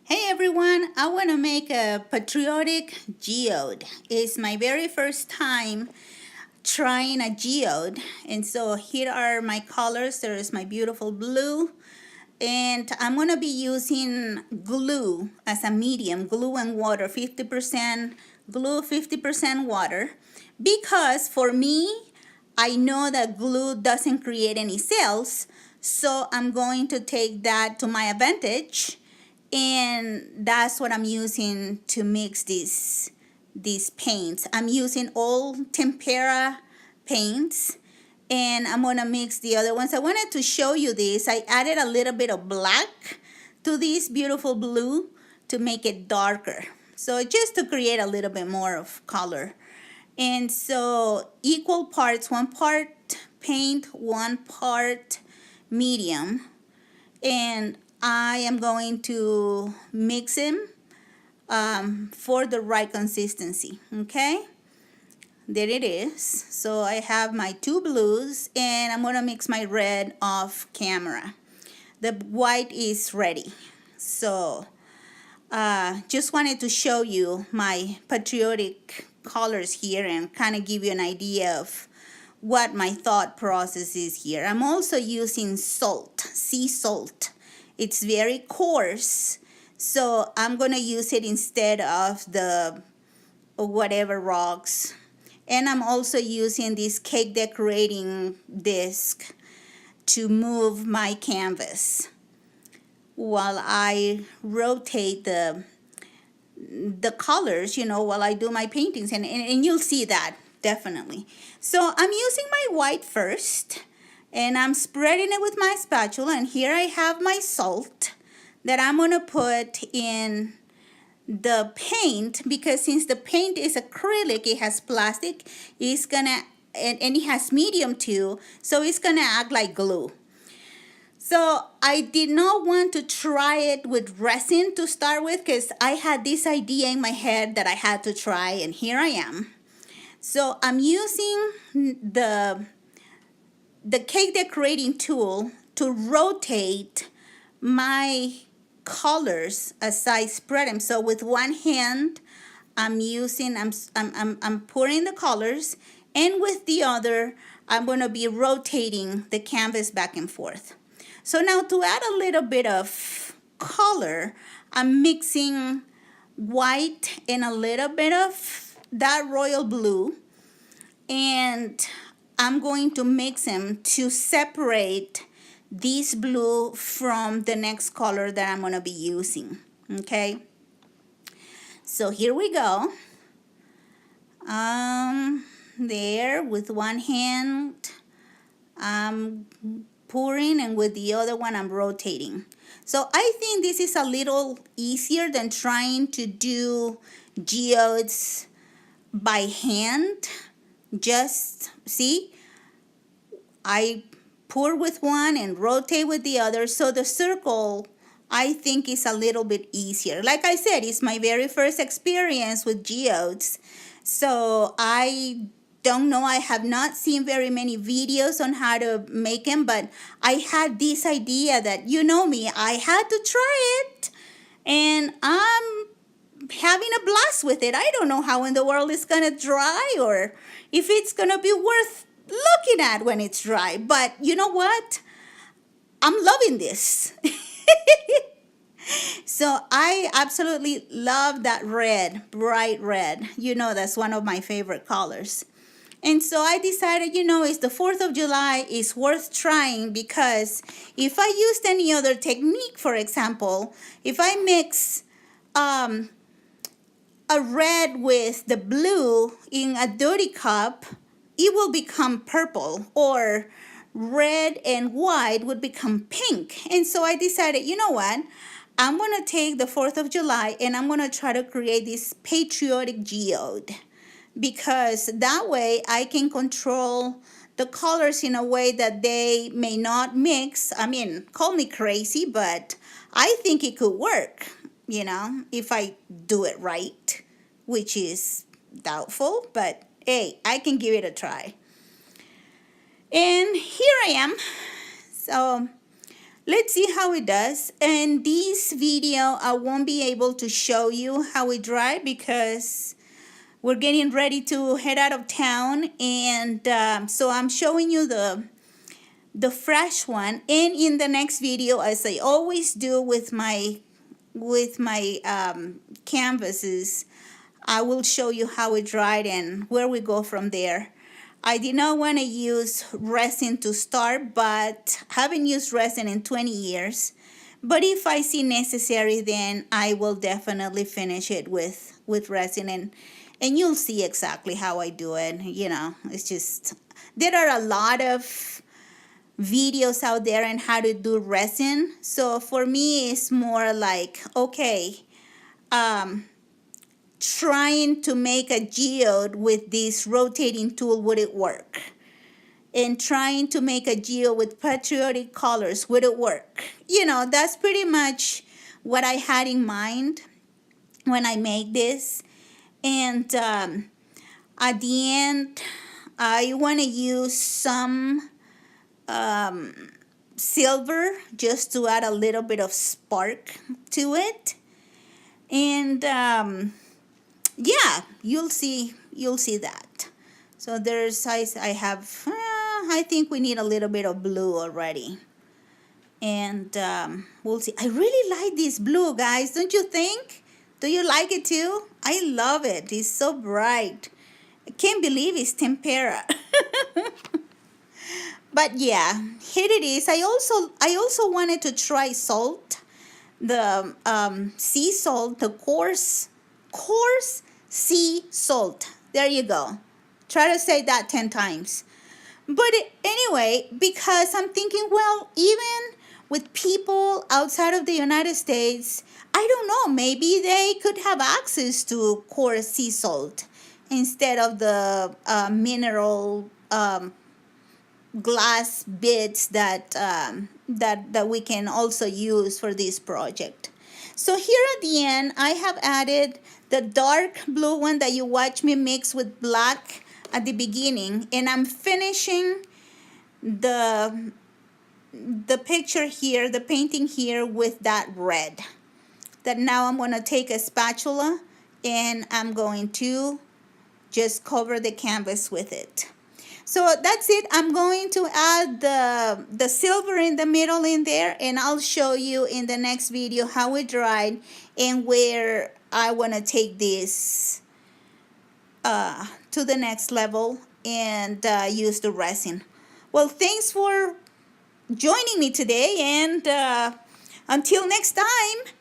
Hey everyone, I want to make a patriotic geode. It's my very first time trying a geode. And so here are my colors. There is my beautiful blue. And I'm going to be using glue as a medium, glue and water, 50% glue, 50% water. Because for me, I know that glue doesn't create any cells. So I'm going to take that to my advantage, and that's what I'm using to mix these paints. I'm using all tempera paints, and I'm gonna mix the other ones. I wanted to show you this. I added a little bit of black to this beautiful blue to make it darker, so just to create a little bit more of color. And so equal parts, one part paint, one part medium, and I am going to mix them for the right consistency. Okay, there it is. So I have my two blues, and I'm gonna mix my red off camera. The white is ready. So just wanted to show you my patriotic colors here and kind of give you an idea of what my thought process is here. I'm also using salt, sea salt. It's very coarse, so I'm gonna use it instead of the whatever rocks. And I'm also using this cake decorating disc to move my canvas while I rotate the colors, while I do my paintings, and you'll see that definitely. So I'm using my white first, and I'm spreading it with my spatula, and here I have my salt that I'm gonna put in the paint, because since the paint is acrylic, it has plastic, it's gonna, and it has medium too, so it's gonna act like glue. So I did not want to try it with resin to start with, because I had this idea in my head that I had to try, and here I am. So I'm using the cake decorating tool to rotate my colors as I spread them. So with one hand, I'm pouring the colors, and with the other, I'm going to be rotating the canvas back and forth. So now to add a little bit of color, I'm mixing white and a little bit of that royal blue, and I'm going to mix them to separate this blue from the next color that I'm going to be using. Okay, so here we go. There, with one hand I'm pouring, and with the other one I'm rotating. So I think this is a little easier than trying to do geodes by hand. Just see, I pour with one and rotate with the other. So the circle, I think, is a little bit easier. Like I said, it's my very first experience with geodes. So I don't know, I have not seen very many videos on how to make them, but I had this idea that, you know me, I had to try it. And I'm having a blast with it. I don't know how in the world it's gonna dry, or if it's gonna be worth looking at when it's dry. But you know what? I'm loving this. So I absolutely love that red, bright red. That's one of my favorite colors. And so I decided, it's the 4th of July, it's worth trying, because if I used any other technique, for example, if I mix a red with the blue in a dirty cup, it will become purple, or red and white would become pink. And so I decided, you know what? I'm going to take the 4th of July and I'm going to try to create this patriotic geode, because that way I can control the colors in a way that they may not mix. I mean, call me crazy, but I think it could work, if I do it right, which is doubtful, but hey, I can give it a try. And here I am. So let's see how it does. And this video, I won't be able to show you how it dried because we're getting ready to head out of town. And so I'm showing you the fresh one. And in the next video, as I always do with my canvases, I will show you how it dried and where we go from there. I did not want to use resin to start, but haven't used resin in 20 years. But if I see necessary, then I will definitely finish it with resin, and you'll see exactly how I do it. You know, it's just, there are a lot of videos out there on how to do resin. So for me, it's more like, okay, trying to make a geode with this rotating tool, would it work? And trying to make a geode with patriotic colors, would it work? You know, that's pretty much what I had in mind when I made this. And at the end, I want to use some silver just to add a little bit of spark to it. And yeah, you'll see that. So there's, I have, I think we need a little bit of blue already. And we'll see. I really like this blue, guys. Don't you think? Do you like it too? I love it. It's so bright. I can't believe it's tempera. But yeah, here it is. I also wanted to try salt, the sea salt, the coarse sea salt. There you go. Try to say that 10 times. But anyway, because I'm thinking, well, even with people outside of the United States, I don't know, maybe they could have access to coarse sea salt instead of the mineral glass bits that that we can also use for this project. So here at the end, I have added the dark blue one that you watch me mix with black at the beginning, and I'm finishing the picture here, the painting here, with that red. That now I'm going to take a spatula and I'm going to just cover the canvas with it. So that's it. I'm going to add the silver in the middle in there, and I'll show you in the next video how it dried and where I want to take this to the next level and use the resin. Well, thanks for joining me today, and until next time.